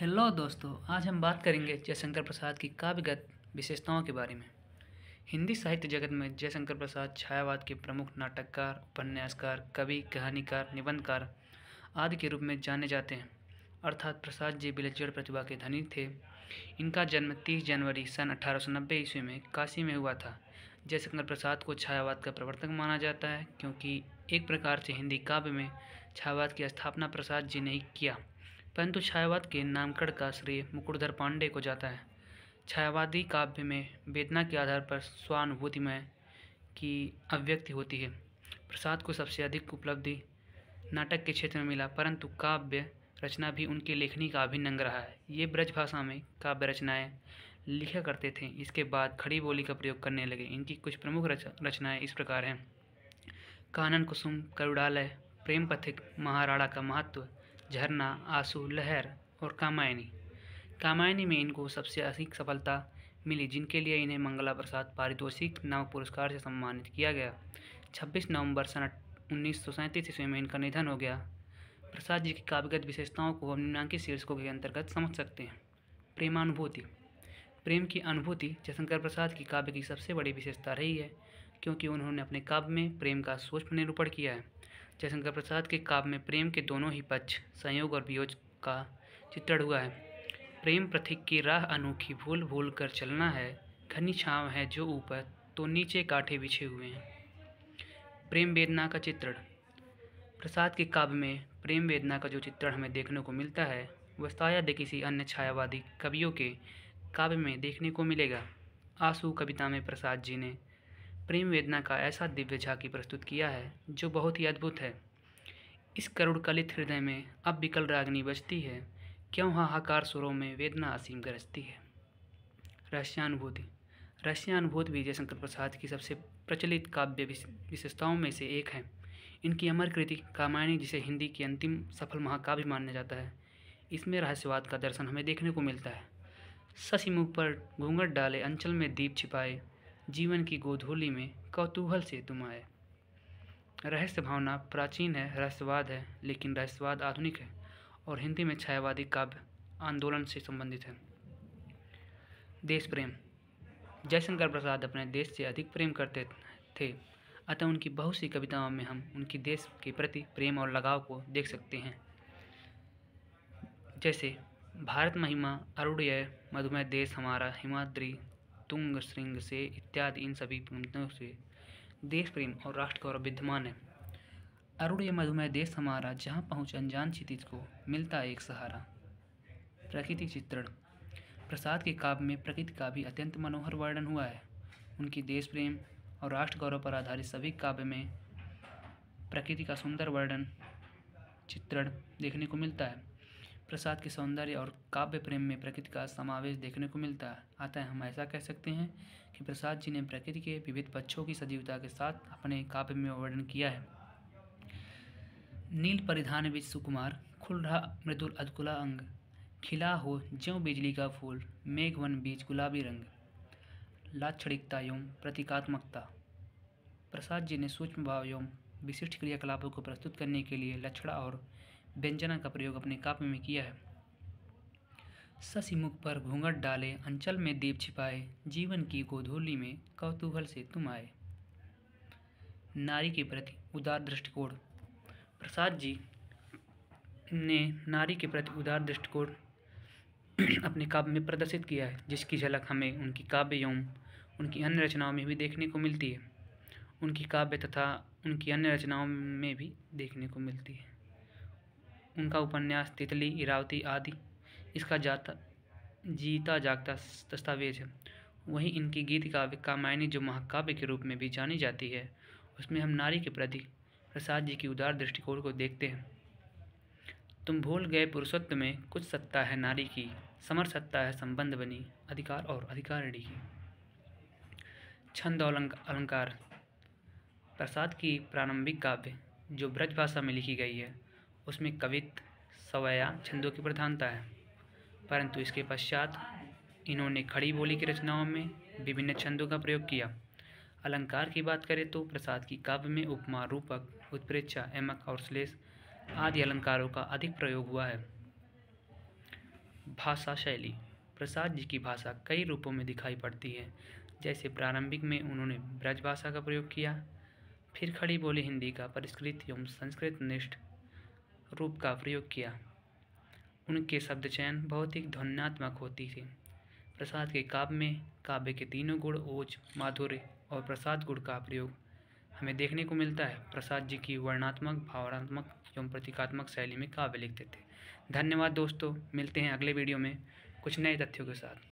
Hello दोस्तों, आज हम बात करेंगे जयशंकर प्रसाद की काव्यगत विशेषताओं के बारे में। हिंदी साहित्य जगत में जयशंकर प्रसाद छायावाद के प्रमुख नाटककार, उपन्यासकार, कवि, कहानीकार, निबंधकार आदि के रूप में जाने जाते हैं। अर्थात प्रसाद जी विलक्षण प्रतिभा के धनी थे। इनका जन्म 30 जनवरी सन 1890 ईस्वी में काशी में हुआ था। जयशंकर प्रसाद को छायावाद का प्रवर्तक माना जाता है क्योंकि एक प्रकार से हिंदी काव्य में छायावाद की स्थापना प्रसाद जी ने ही किया, परंतु छायावाद के नामकरण का श्रेय मुकुटधर पांडे को जाता है। छायावादी काव्य में वेदना के आधार पर स्वानुभूतिमय की अभिव्यक्ति होती है। प्रसाद को सबसे अधिक उपलब्धि नाटक के क्षेत्र में मिला, परंतु काव्य रचना भी उनकी लेखनी का अभिन्न अंग रहा है। ये ब्रज भाषा में काव्य रचनाएं लिखा करते थे। इसके बाद खड़ी बोली का प्रयोग करने लगे। इनकी कुछ प्रमुख रचनाएं इस प्रकार हैं: कानन कुसुम, करुड़ालय, प्रेम पथिक, महाराणा का महत्व, झरना, आंसू, लहर और कामायनी। कामायनी में इनको सबसे अधिक सफलता मिली, जिनके लिए इन्हें मंगला प्रसाद पारितोषिक नामक पुरस्कार से सम्मानित किया गया। 26 नवंबर सन 1937 ईस्वी में इनका निधन हो गया। प्रसाद जी की काव्यगत विशेषताओं को हम निम्नलिखित शीर्षकों के अंतर्गत समझ सकते हैं। प्रेमानुभूति। प्रेम की अनुभूति जयशंकर प्रसाद की काव्य की सबसे बड़ी विशेषता रही है, क्योंकि उन्होंने अपने काव्य में प्रेम का सूक्ष्म निरूपण किया है। जयशंकर प्रसाद के काव्य में प्रेम के दोनों ही पक्ष, संयोग और वियोग का चित्रण हुआ है। प्रेम पथिक की राह अनोखी, भूल भूल कर चलना है, घनी छाँव है जो ऊपर तो नीचे कांटे बिछे हुए हैं। प्रेम वेदना का चित्रण। प्रसाद के काव्य में प्रेम वेदना का जो चित्रण हमें देखने को मिलता है, वह शायद किसी अन्य छायावादी कवियों के काव्य में देखने को मिलेगा। आंसू कविता में प्रसाद जी ने प्रेम वेदना का ऐसा दिव्य झांकी प्रस्तुत किया है जो बहुत ही अद्भुत है। इस करुण कलित हृदय में अब विकल रागनी बजती है, क्यों हाहाकार सुरों में वेदना असीम गरजती है। रहस्यानुभूति। रहस्यानुभूति भी जयशंकर प्रसाद की सबसे प्रचलित काव्य विशेषताओं में से एक है। इनकी अमर कृति कामायनी, जिसे हिंदी की अंतिम सफल महाकाव्य माना जाता है, इसमें रहस्यवाद का दर्शन हमें देखने को मिलता है। शशि मुख पर घूंघट डाले, अंचल में दीप छिपाए, जीवन की गोधूली में कौतूहल से तुम आए। रहस्य भावना प्राचीन है, रहस्यवाद है, लेकिन रहस्यवाद आधुनिक है और हिंदी में छायावादी काव्य आंदोलन से संबंधित है। देश प्रेम। जयशंकर प्रसाद अपने देश से अधिक प्रेम करते थे, अतः उनकी बहुत सी कविताओं में हम उनकी देश के प्रति प्रेम और लगाव को देख सकते हैं। जैसे भारत महिमा, अरुणोदय, मधुमेह देश हमारा, हिमाद्री, तुंग श्रृंग से इत्यादि इन सभी पंक्तियों से देश प्रेम और राष्ट्र गौरव विद्यमान है। अरुणोदय मधुमेह देश हमारा, जहाँ पहुँच अनजान क्षितिज को मिलता एक सहारा। प्रकृति चित्रण। प्रसाद के काव्य में प्रकृति का भी अत्यंत मनोहर वर्णन हुआ है। उनकी देश प्रेम और राष्ट्र गौरव पर आधारित सभी काव्य में प्रकृति का सुंदर वर्णन चित्रण देखने को मिलता है। प्रसाद के सौंदर्य और काव्य प्रेम में प्रकृति का समावेश देखने को मिलता है। अतः हम ऐसा कह सकते हैं कि प्रसाद जी ने प्रकृति के विविध पक्षों की सजीवता के साथ अपने काव्य में वर्णन किया है। नील परिधान विच सुकुमार, खुल रहा मृदुल अधकुला अंग, खिला हो ज्यों बिजली का फूल, मेघ वन बीच गुलाबी रंग। लाक्षणिकता एवं प्रतीकात्मकता। प्रसाद जी ने सूक्ष्म भाव एवं विशिष्ट क्रियाकलापों को प्रस्तुत करने के लिए लक्षणा और व्यंजना का प्रयोग अपने काव्य में किया है। शशि मुख पर घूंघट डाले, अंचल में दीप छिपाए, जीवन की गोधूली में कौतूहल से तुम आए। नारी के प्रति उदार दृष्टिकोण। प्रसाद जी ने नारी के प्रति उदार दृष्टिकोण अपने काव्य में प्रदर्शित किया है, जिसकी झलक हमें उनकी काव्य एवं उनकी अन्य रचनाओं में भी देखने को मिलती है। उनकी काव्य तथा उनकी अन्य रचनाओं में भी देखने को मिलती है। उनका उपन्यास तितली, इरावती आदि इसका जीता जागता दस्तावेज है। वहीं इनकी गीत काव्य कामायनी, जो महाकाव्य के रूप में भी जानी जाती है, उसमें हम नारी के प्रति प्रसाद जी की उदार दृष्टिकोण को देखते हैं। तुम भूल गए पुरुषत्व में कुछ सत्ता है नारी की, समर सत्ता है संबंध बनी, अधिकार और अधिकारिणी की। छंद और अलंकार। प्रसाद की प्रारंभिक काव्य जो ब्रज भाषा में लिखी गई है, उसमें कवित्व, सवैया, छंदों की प्रधानता है, परंतु इसके पश्चात इन्होंने खड़ी बोली की रचनाओं में विभिन्न छंदों का प्रयोग किया। अलंकार की बात करें तो प्रसाद की काव्य में उपमा, रूपक, उत्प्रेक्षा, एमक और श्लेष आदि अलंकारों का अधिक प्रयोग हुआ है। भाषा शैली। प्रसाद जी की भाषा कई रूपों में दिखाई पड़ती है। जैसे प्रारंभिक में उन्होंने ब्रज भाषा का प्रयोग किया, फिर खड़ी बोली हिंदी का परिष्कृत एवं संस्कृत निष्ठ रूप का प्रयोग किया। उनके शब्द चयन बहुत ही ध्वन्यात्मक होती थी। प्रसाद के काव्य में काव्य के तीनों गुण ओज, माधुर्य और प्रसाद गुण का प्रयोग हमें देखने को मिलता है। प्रसाद जी की वर्णनात्मक, भावनात्मक एवं प्रतीकात्मक शैली में काव्य लिखते थे। धन्यवाद दोस्तों, मिलते हैं अगले वीडियो में कुछ नए तथ्यों के साथ।